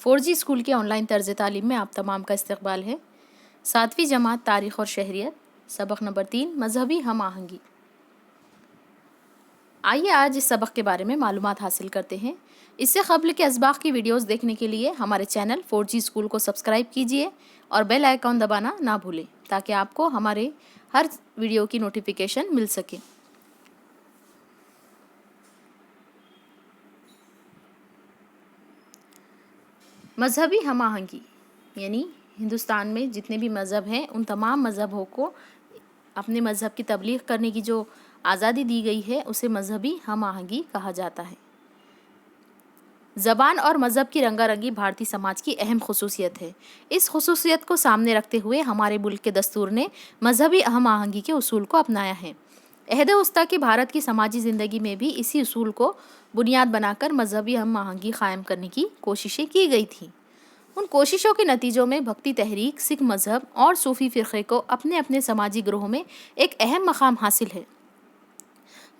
4G school کے on line طرز تعلیم میں آپ تمام کا استقبال ہے۔ 7ویں جماعت تاریخ اور شہریت، سبق نمبر 3 مذہبی ہم آہنگی۔ آئیے آج اس سبق کے بارے میں معلومات حاصل کرتے ہیں۔ اس سے قبل کے اسباق کی ویڈیوز دیکھنے کے لیے ہمارے چینل 4G اسکول کو سبسکرائب کیجیے اور بیل آئیکن دبانا نہ بھولیں تاکہ آپ کو ہمارے ہر ویڈیو کی نوٹیفیکیشن مل سکے۔ مذہبی ہم آہنگی یعنی ہندوستان میں جتنے بھی مذہب ہیں ان تمام مذہبوں کو اپنے مذہب کی تبلیغ کرنے کی جو آزادی دی گئی ہے اسے مذہبی ہم آہنگی کہا جاتا ہے۔ زبان اور مذہب کی رنگا رنگی بھارتی سماج کی اہم خصوصیت ہے۔ اس خصوصیت کو سامنے رکھتے ہوئے ہمارے ملک کے دستور نے مذہبی ہم آہنگی کے اصول کو اپنایا ہے۔ عہد وسطیٰ کی بھارت کی سماجی زندگی میں بھی اسی اصول کو بنیاد بنا کر مذہبی ہم آہنگی قائم کرنے کی کوششیں کی گئی تھیں۔ ان کوششوں کے نتیجوں میں بھکتی تحریک، سکھ مذہب اور صوفی فرقے کو اپنے اپنے سماجی گروہوں میں ایک اہم مقام حاصل ہے۔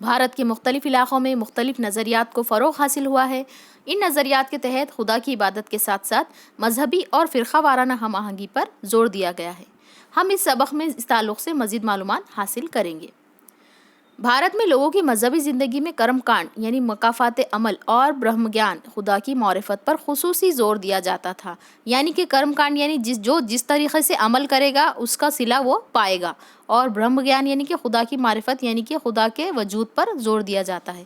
بھارت کے مختلف علاقوں میں مختلف نظریات کو فروغ حاصل ہوا ہے۔ ان نظریات کے تحت خدا کی عبادت کے ساتھ ساتھ مذہبی اور فرقہ وارانہ ہم آہنگی پر زور دیا گیا ہے۔ ہم اس سبق میں اس تعلق سے مزید معلومات حاصل کریں گے۔ بھارت میں لوگوں کی مذہبی زندگی میں کرم کانڈ یعنی مکافات عمل اور برہم گیان خدا کی معرفت پر خصوصی زور دیا جاتا تھا، یعنی کہ کرم کانڈ یعنی جس طریقے سے عمل کرے گا اس کا صلہ وہ پائے گا، اور برہم گیان یعنی کہ خدا کی معرفت یعنی کہ خدا کے وجود پر زور دیا جاتا ہے۔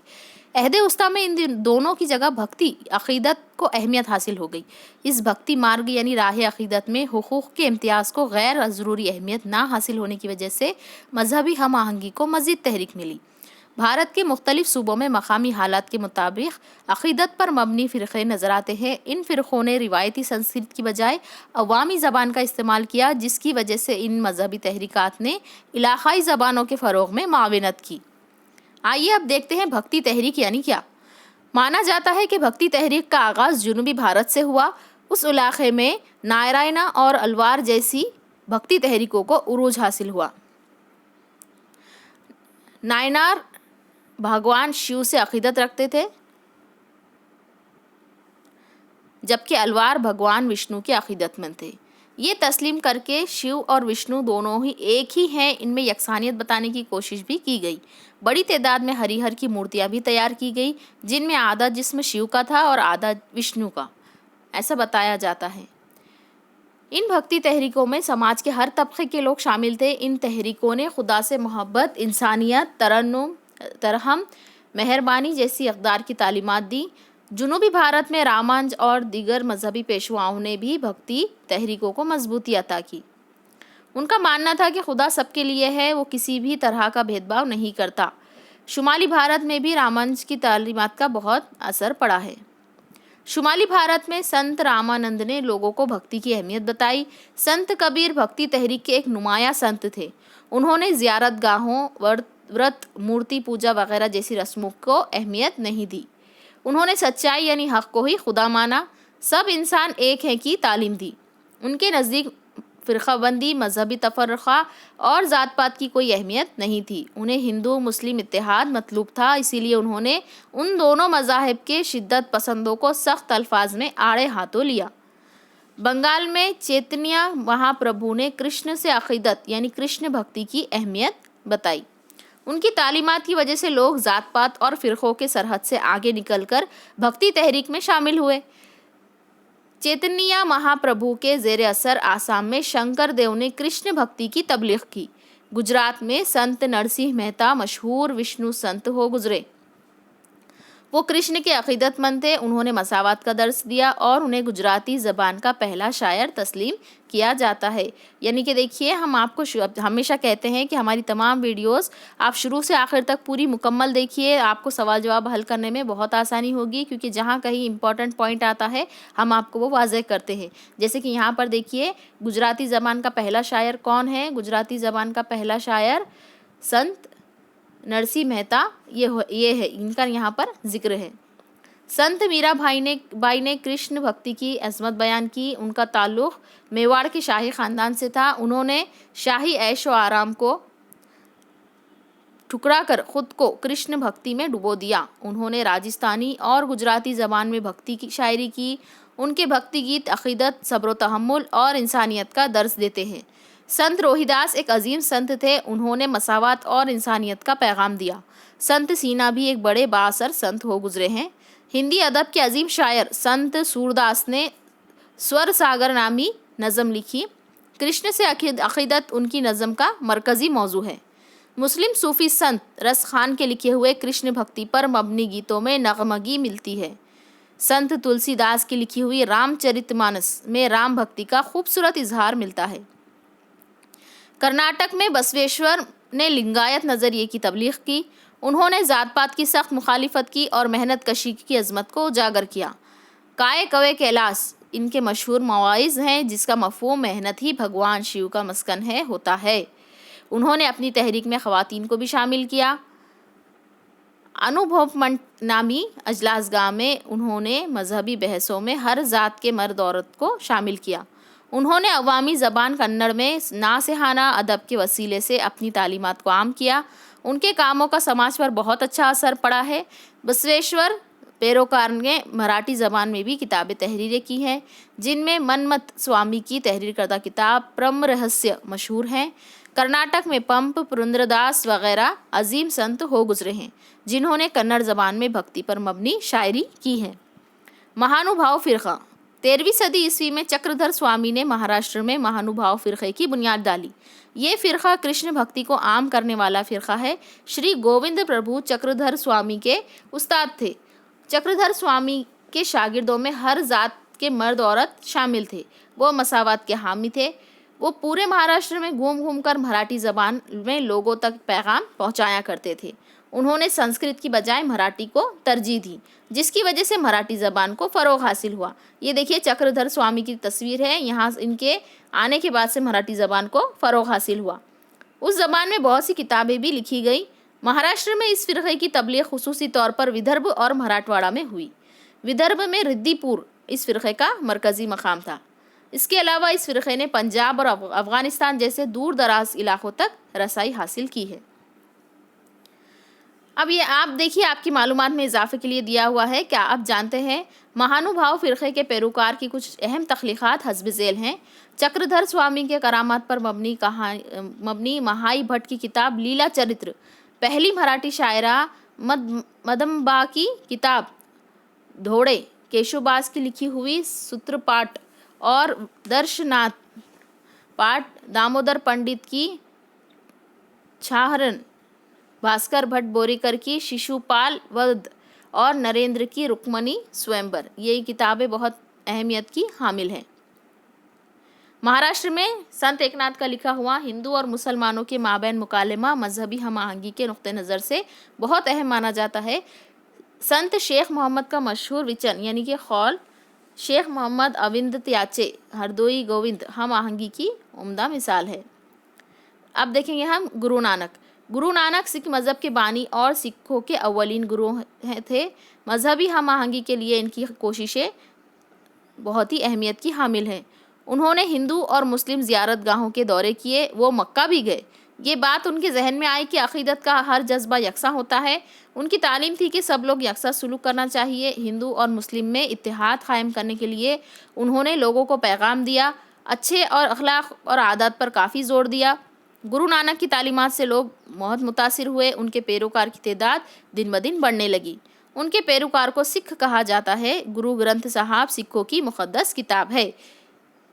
عہد وسطیٰ میں ان دونوں کی جگہ بھکتی عقیدت کو اہمیت حاصل ہو گئی۔ اس بھکتی مارگ یعنی راہ عقیدت میں حقوق کے امتیاز کو غیر ضروری اہمیت نہ حاصل ہونے کی وجہ سے مذہبی ہم آہنگی کو مزید تحریک ملی۔ بھارت کے مختلف صوبوں میں مقامی حالات کے مطابق عقیدت پر مبنی فرقے نظر آتے ہیں۔ ان فرقوں نے روایتی سنسکرت کی بجائے عوامی زبان کا استعمال کیا، جس کی وجہ سے ان مذہبی تحریکات نے علاقائی زبانوں کے فروغ میں معاونت کی۔ آئیے اب دیکھتے ہیں بھکتی تحریک یعنی کیا۔ مانا جاتا ہے کہ بھکتی تحریک کا آغاز جنوبی بھارت سے ہوا۔ اس علاقے میں نارائنا اور الوار جیسی بھکتی تحریکوں کو عروج حاصل ہوا۔ نائنار بھگوان شیو سے عقیدت رکھتے تھے، جبکہ الوار بھگوان وشنو کے عقیدت مند تھے۔ یہ تسلیم کر کے شیو اور وشنو دونوں ہی ایک ہی ہیں، ان میں یکسانیت بتانے کی کوشش بھی کی گئی۔ بڑی تعداد میں ہری ہر کی مورتیاں بھی تیار کی گئی، جن میں آدھا جسم شیو کا تھا اور آدھا وشنو کا، ایسا بتایا جاتا ہے۔ ان بھکتی تحریکوں میں سماج کے ہر طبقے کے لوگ شامل تھے۔ ان تحریکوں نے خدا سے محبت، انسانیت، ترحم، مہربانی جیسی اقدار کی تعلیمات دی۔ جنوبی بھارت میں رامانج اور دیگر مذہبی پیشواؤں نے بھی بھکتی تحریکوں کو مضبوطی عطا کی۔ ان کا ماننا تھا کہ خدا سب کے لیے ہے، وہ کسی بھی طرح کا بھید بھاؤ نہیں کرتا۔ شمالی بھارت میں بھی رامانج کی تعلیمات کا بہت اثر پڑا ہے۔ شمالی بھارت میں سنت رامانند نے لوگوں کو بھکتی کی اہمیت بتائی۔ سنت کبیر بھکتی تحریک کے ایک نمایاں سنت تھے۔ انہوں نے زیارت گاہوں، ورت، مورتی پوجا وغیرہ جیسی رسموں کو اہمیت نہیں دی۔ انہوں نے سچائی یعنی حق کو ہی خدا مانا، سب انسان ایک ہیں کی تعلیم دی۔ ان کے نزدیک فرقہ بندی، مذہبی تفرقہ اور ذات پات کی کوئی اہمیت نہیں تھی۔ انہیں ہندو مسلم اتحاد مطلوب تھا، اسی لیے انہوں نے ان دونوں مذاہب کے شدت پسندوں کو سخت الفاظ میں آڑے ہاتھوں لیا۔ بنگال میں چیتنیہ مہا پربھو نے کرشن سے عقیدت یعنی کرشن بھکتی کی اہمیت بتائی۔ ان کی تعلیمات کی وجہ سے لوگ ذات پات اور فرقوں کے سرحد سے آگے نکل کر بھکتی تحریک میں شامل ہوئے۔ چیتنیہ مہا پربھو کے زیر اثر آسام میں شنکر دیو نے کرشن بھکتی کی تبلیغ کی۔ گجرات میں سنت نرسنگھ مہتا مشہور وشنو سنت ہو گزرے۔ وہ کرشن کے عقیدت مند تھے۔ انہوں نے مساوات کا درس دیا اور انہیں گجراتی زبان کا پہلا شاعر تسلیم کیا جاتا ہے۔ یعنی کہ دیکھیے، ہم آپ کو ہمیشہ کہتے ہیں کہ ہماری تمام ویڈیوز آپ شروع سے آخر تک پوری مکمل دیکھیے، آپ کو سوال جواب حل کرنے میں بہت آسانی ہوگی، کیونکہ جہاں کہیں امپورٹنٹ پوائنٹ آتا ہے ہم آپ کو وہ واضح کرتے ہیں۔ جیسے کہ یہاں پر دیکھیے، گجراتی زبان کا پہلا شاعر کون ہے؟ گجراتی زبان کا پہلا شاعر سنت نرسنگھ مہتا، یہ ہے، ان کا یہاں پر ذکر ہے۔ سنت میرا بائی نے کرشن بھکتی کی عظمت بیان کی۔ ان کا تعلق میواڑ کے شاہی خاندان سے تھا۔ انہوں نے شاہی عیش و آرام کو ٹھکرا کر خود کو کرشن بھکتی میں ڈبو دیا۔ انہوں نے راجستھانی اور گجراتی زبان میں بھکتی کی شاعری کی۔ ان کے بھکتی گیت عقیدت، صبر و تحمل اور انسانیت کا درس دیتے ہیں۔ سنت روہیداس ایک عظیم سنت تھے، انہوں نے مساوات اور انسانیت کا پیغام دیا۔ سنت سینا بھی ایک بڑے بااثر سنت ہو گزرے ہیں۔ ہندی ادب کے عظیم شاعر سنت سورداس نے سور ساگر نامی نظم لکھی۔ کرشن سے عقیدت ان کی نظم کا مرکزی موضوع ہے۔ مسلم صوفی سنت رس خان کے لکھے ہوئے کرشن بھکتی پر مبنی گیتوں میں نغمگی ملتی ہے۔ سنت تلسی داس کی لکھی ہوئی رام چرت مانس میں رام بھکتی کا خوبصورت اظہار ملتا ہے۔ کرناٹک میں بسویشور نے لنگایت نظریے کی تبلیغ کی۔ انہوں نے ذات پات کی سخت مخالفت کی اور محنت کشی کی عظمت کو اجاگر کیا۔ کائے کوے کیلاس ان کے مشہور مواعظ ہیں، جس کا مفہوم محنت ہی بھگوان شیو کا مسکن ہوتا ہے۔ انہوں نے اپنی تحریک میں خواتین کو بھی شامل کیا۔ انوبھو منٹ نامی اجلاس گاہ میں انہوں نے مذہبی بحثوں میں ہر ذات کے مرد عورت کو شامل کیا۔ انہوں نے عوامی زبان کنڑ میں ناصحانہ ادب کے وسیلے سے اپنی تعلیمات کو عام کیا۔ ان کے کاموں کا سماج پر بہت اچھا اثر پڑا ہے۔ بسویشور پیروکار نے مراٹھی زبان میں بھی کتابیں تحریریں کی ہیں، جن میں منمت سوامی کی تحریر کردہ کتاب پرم رہسیہ مشہور ہے۔ کرناٹک میں پمپ پرندر داس وغیرہ عظیم سنت ہو گزرے ہیں، جنہوں نے کنڑ زبان میں بھکتی پر مبنی شاعری کی ہے۔ مہانوبھاو فرقہ 13ویں صدی عیسوی میں چکردھر سوامی نے مہاراشٹر میں مہانوبھاو فرقے کی بنیاد ڈالی۔ یہ فرقہ کرشن بھکتی کو عام کرنے والا فرقہ ہے۔ شری گووند پربھو چکردھر سوامی کے استاد تھے۔ چکردھر سوامی کے شاگردوں میں ہر ذات کے مرد عورت شامل تھے۔ وہ مساوات کے حامی تھے۔ وہ پورے مہاراشٹر میں گھوم گھوم کر مراٹھی زبان میں لوگوں تک پیغام پہنچایا کرتے تھے۔ انہوں نے سنسکرت کی بجائے مراٹھی کو ترجیح دی، جس کی وجہ سے مراٹھی زبان کو فروغ حاصل ہوا۔ یہ دیکھیے چکردھر سوامی کی تصویر ہے، یہاں ان کے آنے کے بعد سے مراٹھی زبان کو فروغ حاصل ہوا۔ اس زبان میں بہت سی کتابیں بھی لکھی گئی۔ مہاراشٹر میں اس فرقے کی تبلیغ خصوصی طور پر ودربھ اور مراٹھواڑہ میں ہوئی۔ ودربھ میں ردی پور اس فرقے کا مرکزی مقام تھا۔ اس کے علاوہ اس فرقے نے پنجاب اور افغانستان جیسے دور دراز علاقوں تک رسائی حاصل کی ہے۔ اب یہ آپ دیکھیے، آپ کی معلومات میں اضافے کے لیے دیا ہوا ہے۔ کیا آپ جانتے ہیں مہانوبھاو فرقے کے پیروکار کی کچھ اہم تخلیقات حسب ذیل ہیں؟ چکردھر سوامی کے کرامات پر مبنی مہائی بھٹ کی کتاب لیلا چرتر، پہلی مراٹھی شاعرہ مدمبا کی کتاب دھوڑے، کیشو باس کی لکھی ہوئی ستر پاٹ اور درشناتھ پاٹ، دامودر پنڈت کی چھاہرن، بھاسکر بھٹ بوریکر کی شیشو پال ودھ اور نریندر کی رکمنی سوئمبر، یہ کتابیں بہت اہمیت کی حامل ہیں۔ مہاراشٹر میں سنت ایک ناتھ کا لکھا ہوا ہندو اور مسلمانوں کے مابین مکالمہ مذہبی ہم آہنگی کے نقطہ نظر سے بہت اہم مانا جاتا ہے۔ سنت شیخ محمد کا مشہور وچن یعنی کہ قول شیخ محمد اویند تیاچے ہردوئی گووند ہم آہنگی کی عمدہ مثال ہے۔ اب دیکھیں گے ہم گرو نانک۔ گرو نانک سکھ مذہب کے بانی اور سکھوں کے اولین گرو تھے۔ مذہبی ہم آہنگی کے لیے ان کی کوششیں بہت ہی اہمیت کی حامل ہیں۔ انہوں نے ہندو اور مسلم زیارت گاہوں کے دورے کیے، وہ مکہ بھی گئے۔ یہ بات ان کے ذہن میں آئی کہ عقیدت کا ہر جذبہ یکساں ہوتا ہے۔ ان کی تعلیم تھی کہ سب لوگ یکساں سلوک کرنا چاہیے۔ ہندو اور مسلم میں اتحاد قائم کرنے کے لیے انہوں نے لوگوں کو پیغام دیا، اچھے اور اخلاق اور عادات پر کافی زور دیا۔ گرو نانک کی تعلیمات سے لوگ بہت متاثر ہوئے، ان کے پیروکار کی تعداد دن بدن بڑھنے لگی۔ ان کے پیروکار کو سکھ کہا جاتا ہے۔ گرو گرنتھ صاحب سکھوں کی مقدس کتاب ہے۔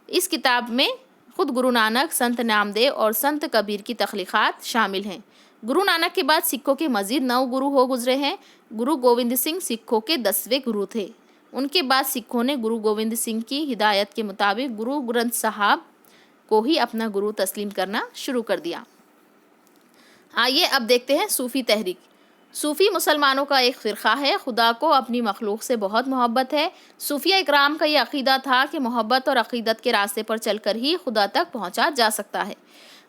اس کتاب میں خود گرو نانک، سنت نامدیو اور سنت کبیر کی تخلیقات شامل ہیں۔ گرو نانک کے بعد سکھوں کے مزید 9 گرو ہو گزرے ہیں۔ گرو گووند سنگھ سکھوں کے 10ویں گرو تھے۔ ان کے بعد سکھوں نے گرو گووند سنگھ کی ہدایت کے مطابق گرو گرنتھ صاحب کو ہی اپنا گرو تسلیم کرنا شروع کر دیا۔ آئیے اب دیکھتے ہیں صوفی تحریک۔ صوفی مسلمانوں کا ایک فرقہ ہے۔ خدا کو اپنی مخلوق سے بہت محبت ہے۔ صوفیہ اکرام کا یہ عقیدہ تھا کہ محبت اور عقیدت کے راستے پر چل کر ہی خدا تک پہنچا جا سکتا ہے۔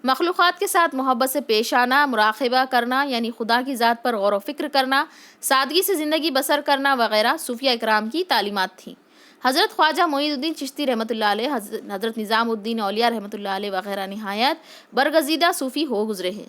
مخلوقات کے ساتھ محبت سے پیش آنا، مراقبہ کرنا یعنی خدا کی ذات پر غور و فکر کرنا، سادگی سے زندگی بسر کرنا وغیرہ صوفیہ اکرام کی تعلیمات تھیں۔ حضرت خواجہ معین الدین چشتی رحمۃ اللہ علیہ، حضرت نظام الدین اولیاء رحمۃ اللہ علیہ وغیرہ نہایت برگزیدہ صوفی ہو گزرے ہیں۔